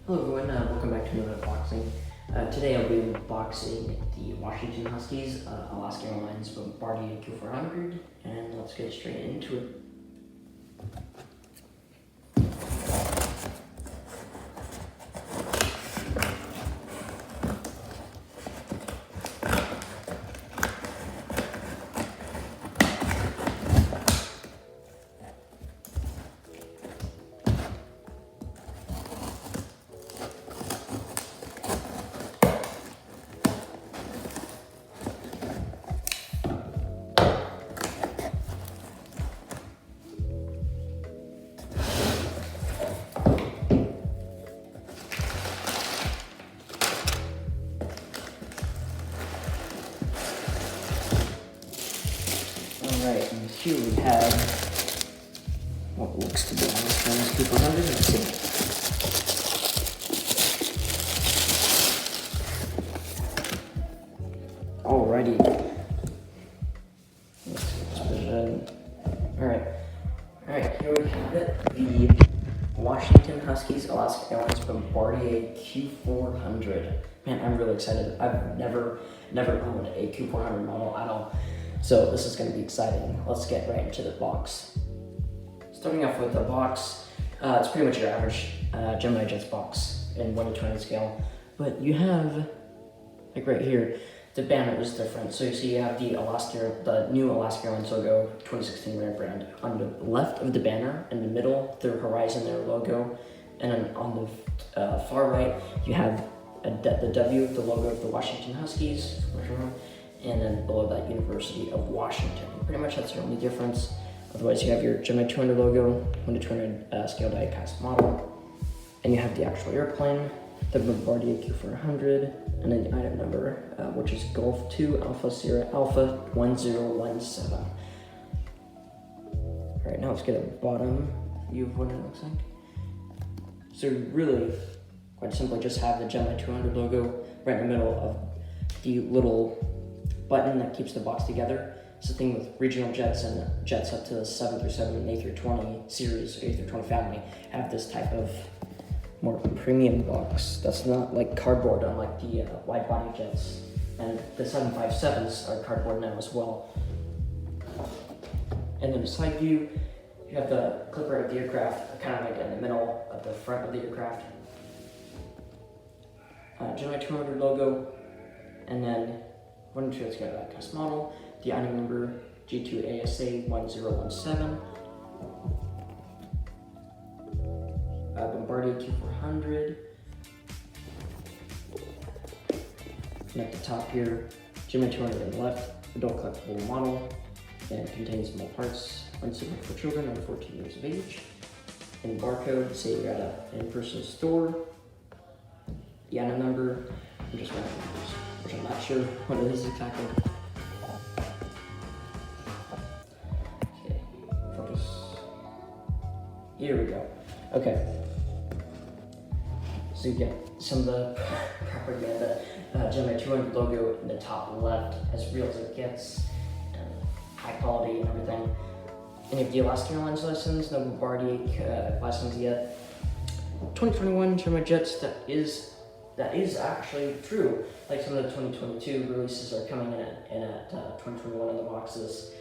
Hello everyone, welcome back to another unboxing. Today I'll be unboxing the Washington Huskies, Alaska Airlines Bombardier Q400, and let's get straight into it. Alright, and here we have what looks to be Wingspan Q400. Let's see. Alrighty. Let's put it in. Alright, here we have it. The Washington Huskies, Alaska Airlines Bombardier Q400. Man, I'm really excited. I've never owned a Q400 model at all. So this is going to be exciting. Let's get right into the box. Starting off with the box, it's pretty much your average Gemini Jets box in 1 to 20 scale. But you have, like right here, the banner is different. So you see you have the new Alaska Airlines logo, 2016 rebrand. On the left of the banner, in the middle, the Horizon Air logo. And then on the far right, you have the W, the logo of the Washington Huskies. And then below that, University of Washington. Pretty much that's the only difference. Otherwise, you have your Gemini200 logo, 1 to 200 scale die-cast model, and you have the actual airplane, the Bombardier Q400, and then the item number, which is Golf 2 Alpha Sierra Alpha 1017. All right, now let's get a bottom view of what it looks like. So really, quite simply, just have the Gemini200 logo right in the middle of the little button that keeps the box together. It's the thing with regional jets and jets up to the 737 and A320 series, A320 family, have this type of more premium box that's not like cardboard, unlike the wide body jets. And the 757s are cardboard now as well. And then the side view, you have the clipper of the aircraft, kind of like in the middle of the front of the aircraft. Gemini200 logo, and then 1 to 2 scale die-cast model, the item number G2ASA 1017, Bombardier Q400, and at the top here, Gemini200 on the left, adult collectible model, and contains small parts, unsuitable for children under 14 years of age, and barcode, say you're at an in-person store, the item number, and just random numbers, which I'm not sure what it is exactly. Okay, focus. Here we go. Okay. So you get some of the propaganda, Gemini200 logo in the top left, as real as it gets, and high quality and everything. And if the Alaska Airlines license, no Bombardier license yet. 2021 Gemini Jets, that is actually true. Like some of the 2022 releases are coming in at 2021 in the boxes.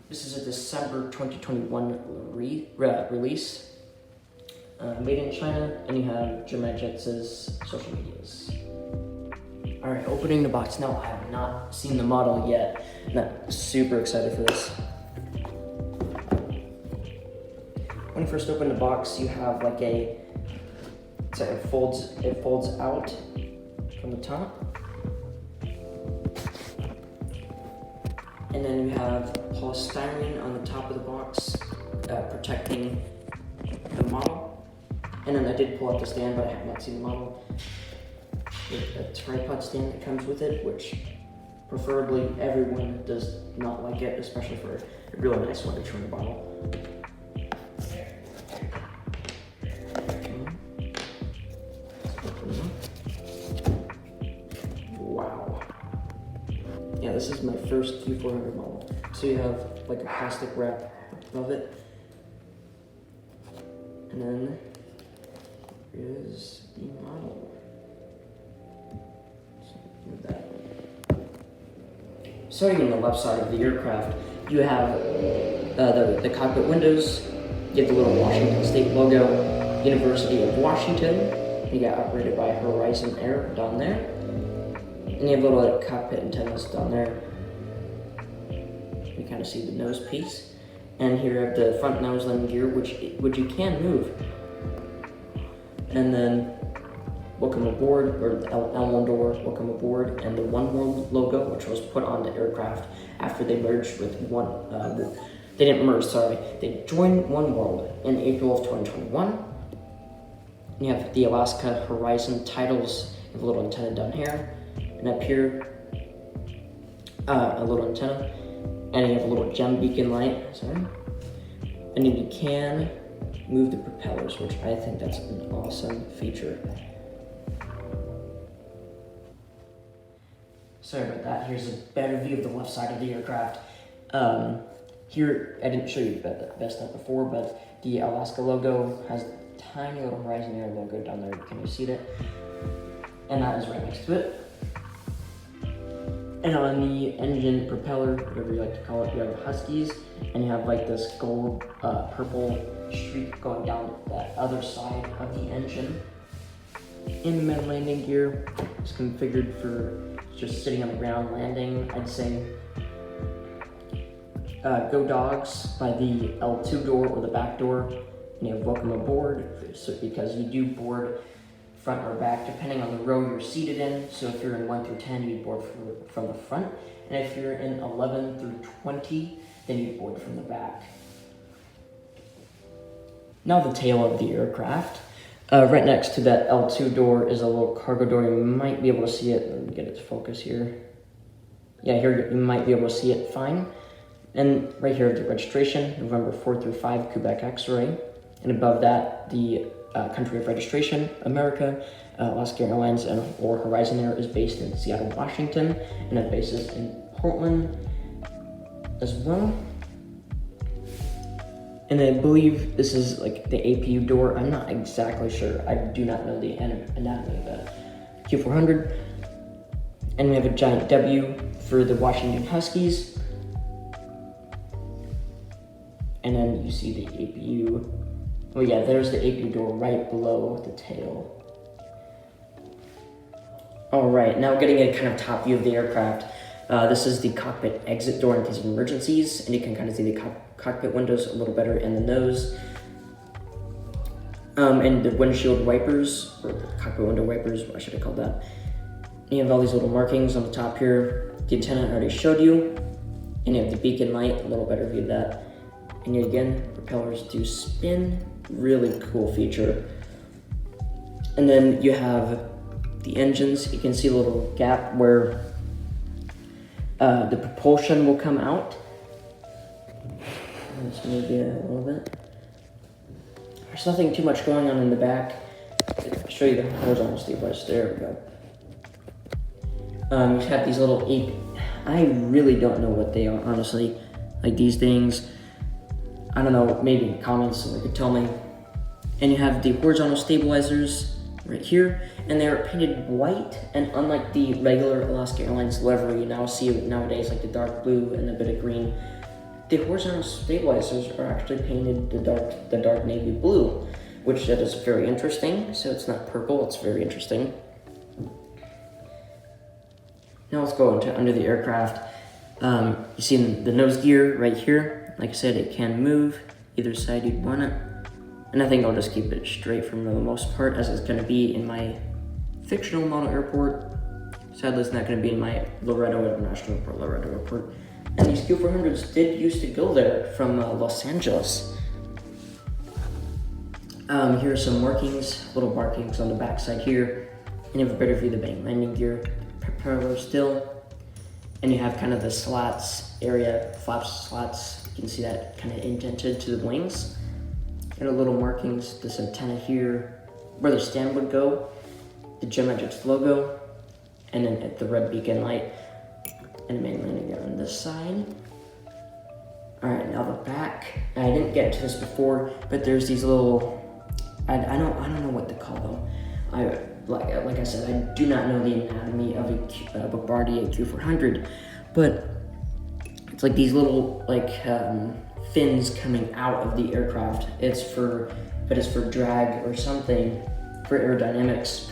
This is a December 2021 release, made in China, and you have Gemini Jets' social medias. All right, opening the box now. I have not seen the model yet, and I'm super excited for this. When you first open the box, you have like so it folds out from the top. And then you have polystyrene on the top of the box, protecting the model. And then I did pull out the stand, but I have not seen the model. A tripod stand that comes with it, which preferably everyone does not like it, especially for a really nice 1 to 200 bottle. Wow. Yeah, this is my first Q400 model. So you have like a plastic wrap above it. And then is the model. So move that. Starting on the left side of the aircraft, you have the cockpit windows. You have the little Washington State logo, University of Washington. You got operated by Horizon Air down there. And you have little cockpit antennas down there. You kind of see the nose piece. And here you have the front nose landing gear, which you can move. And then welcome aboard, or the L1 door, welcome aboard, and the One World logo, which was put on the aircraft after they merged with they didn't merge, sorry. They joined One World in April of 2021. And you have the Alaska Horizon titles, you have a little antenna down here, and up here, a little antenna, and you have a little gem beacon light, sorry. And you can move the propellers, which I think that's an awesome feature. Sorry about that. Here's a better view of the left side of the aircraft. Here, I didn't show you the best stuff before, but the Alaska logo has a tiny little Horizon Air logo down there. Can you see that? And that is right next to it. And on the engine propeller, whatever you like to call it, you have Huskies, and you have like this gold, purple streak going down that other side of the engine. In the main landing gear, it's configured for just sitting on the ground landing, I'd say. Go Dogs by the L2 door or the back door. And you have welcome aboard, so because you do board front or back depending on the row you're seated in. So if you're in 1 through 10, you board from the front. And if you're in 11 through 20, then you board from the back. Now the tail of the aircraft. Right next to that L2 door is a little cargo door. You might be able to see it. Let me get it to focus here. Yeah, here you might be able to see it fine. And right here, the registration, November 4 through 5, Quebec X-ray. And above that, the country of registration, America, Alaska Airlines, or Horizon Air is based in Seattle, Washington, and it bases in Portland as well. And I believe this is like the APU door. I'm not exactly sure. I do not know the anatomy of the Q400. And we have a giant W for the Washington Huskies. And then you see the APU. Oh yeah, there's the APU door right below the tail. All right, now getting a kind of top view of the aircraft. This is the cockpit exit door in case of emergencies, and you can kind of see the cockpit windows a little better in the nose. And the windshield wipers, or the cockpit window wipers, what should I call that? You have all these little markings on the top here. The antenna I already showed you. And you have the beacon light, a little better view of that. And you, again, propellers do spin, really cool feature. And then you have the engines. You can see a little gap where the propulsion will come out. Let's move it a little bit. There's nothing too much going on in the back. I'll show you the horizontal stabilizers. There we go. You have these little I really don't know what they are, honestly. Like these things. I don't know, maybe in the comments someone could tell me. And you have the horizontal stabilizers right here, and they're painted white, and unlike the regular Alaska Airlines livery you now see nowadays, like the dark blue and a bit of green, the horizontal stabilizers are actually painted the dark navy blue, which that is very interesting. So it's not purple, it's very interesting. Now let's go into under the aircraft. You see the nose gear right here. Like I said, it can move either side you'd want it. And I think I'll just keep it straight for the most part, as it's gonna be in my fictional model airport. Sadly, it's not gonna be in my Loreto International Airport, Loreto Airport. And these Q400s did used to go there from Los Angeles. Here are some markings, little markings on the back side here. And you have a better view of the main landing gear, propeller still. And you have kind of the slats area, flaps slats. You can see that kind of indented to the wings. And a little markings, this antenna here, where the stand would go, the Gemini200 logo, and then the red beacon light, and the main landing gear on this side. All right, now the back. I didn't get to this before, but there's these little, I don't know what to call them. Like I said, I do not know the anatomy of a Bombardier Q400, but it's like these little fins coming out of the aircraft. It's for drag or something, for aerodynamics.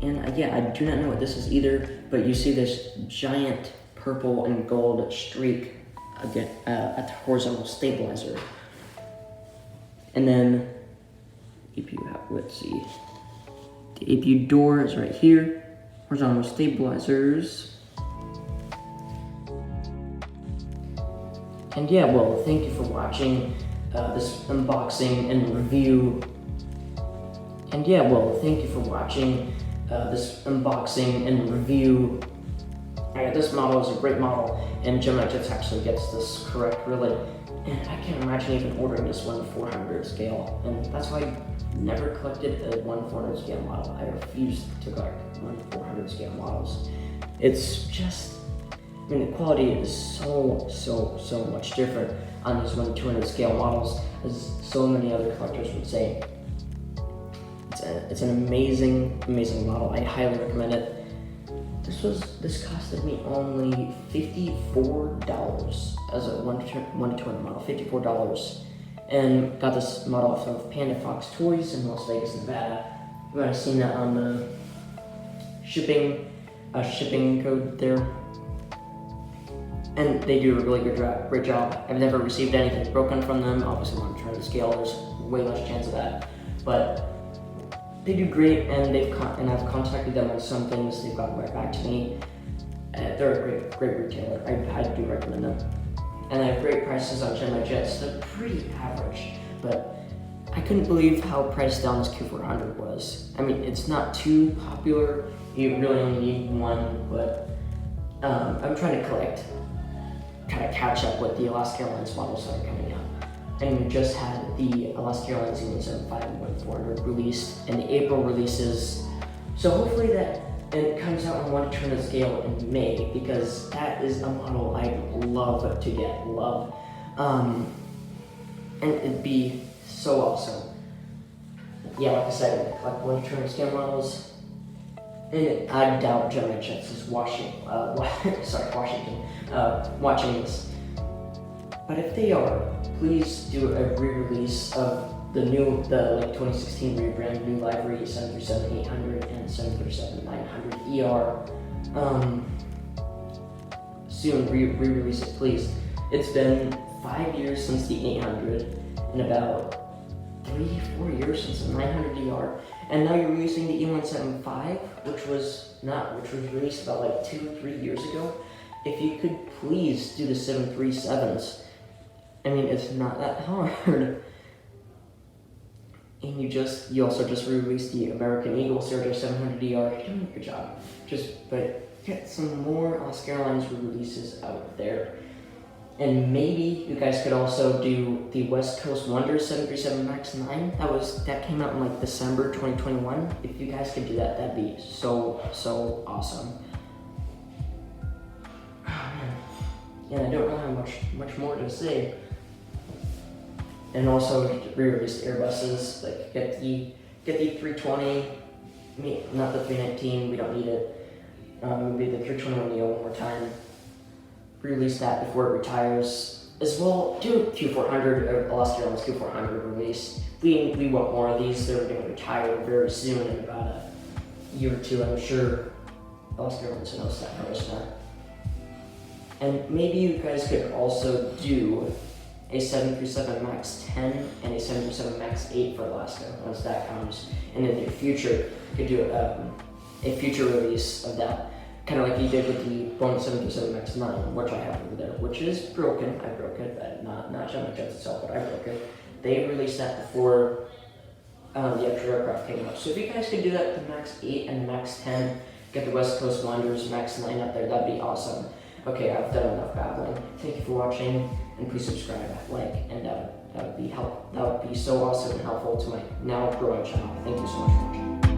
And yeah, I do not know what this is either, but you see this giant purple and gold streak again at the horizontal stabilizer. And then let's see, the APU door is right here, horizontal stabilizers. And yeah, well, thank you for watching this unboxing and review. And yeah, well, thank you for watching this unboxing and review. This model is a great model, and Gemini200 actually gets this correct, really. And I can't imagine even ordering this 1/400 scale, and that's why I never collected a 1/400 scale model. I refuse to collect 1/400 scale models. It's just, I mean, the quality is so much different on these 1/200 scale models, as so many other collectors would say. It's an amazing model. I highly recommend it. This costed me only $54 as a 1/200 model, $54, and got this model off of Panda Fox Toys in Las Vegas, Nevada. You might have seen that on the shipping code there. And they do a really great job. I've never received anything broken from them. Obviously, when I'm trying to scale, there's way less chance of that. But they do great, and I've contacted them on some things. They've gotten right back to me. They're a great retailer. I do recommend them. And they have great prices on Gemini200. They're pretty average, but I couldn't believe how priced down this Q400 was. I mean, it's not too popular. You really only need one, but I'm trying to kind of catch up with the Alaska Airlines models that are coming out. And we just had the Alaska Airlines E175 and 1/400 released, and the April releases. So hopefully that it comes out on 1/200 scale in May, because that is a model I love to get, and it'd be so awesome. Yeah, like I said, I collect 1/200 scale models, and I doubt Gemini200 is Washington, watching this. But if they are, please do a re-release of the 2016 rebrand, new Livery 737-800 and 737-900ER. Soon, re-release it, please. It's been 5 years since the 800, and about 3-4 years since the 900ER, and now you're releasing the E175, which was released about like 2-3 years ago. If you could please do the 737s. I mean, it's not that hard. And you also just re-released the American Eagle 700ER. You're doing a good job. But get some more Alaska Airlines re-releases out there. And maybe you guys could also do the West Coast Wonder 737 MAX 9. That came out in like December 2021. If you guys could do that, that'd be so awesome. Oh man. Yeah, I don't really have much more to say. And also re-release Airbuses, like get the 320, not the 319, we don't need it. Maybe the 321neo one more time. Release that before it retires. As well, do Q400, Alaska Airlines Q400 release. We want more of these. They're going to retire very soon, in about a year or two, I'm sure. Alaska Airlines knows that now. And maybe you guys could also do a 737 MAX 10 and a 737 MAX 8 for Alaska once that comes. And in the future, you could do a future release of that, kind of like you did with the Boeing 737 MAX 9, which I have over there, which is broken. I broke it, but not Gemini200 itself, but I broke it. They released that before the extra aircraft came out. So if you guys could do that with the MAX 8 and the MAX 10, get the West Coast Wonders MAX 9 up there, that'd be awesome. Okay, I've done enough babbling. Thank you for watching, and please subscribe, like, and that would be so awesome and helpful to my now growing channel. Thank you so much for watching.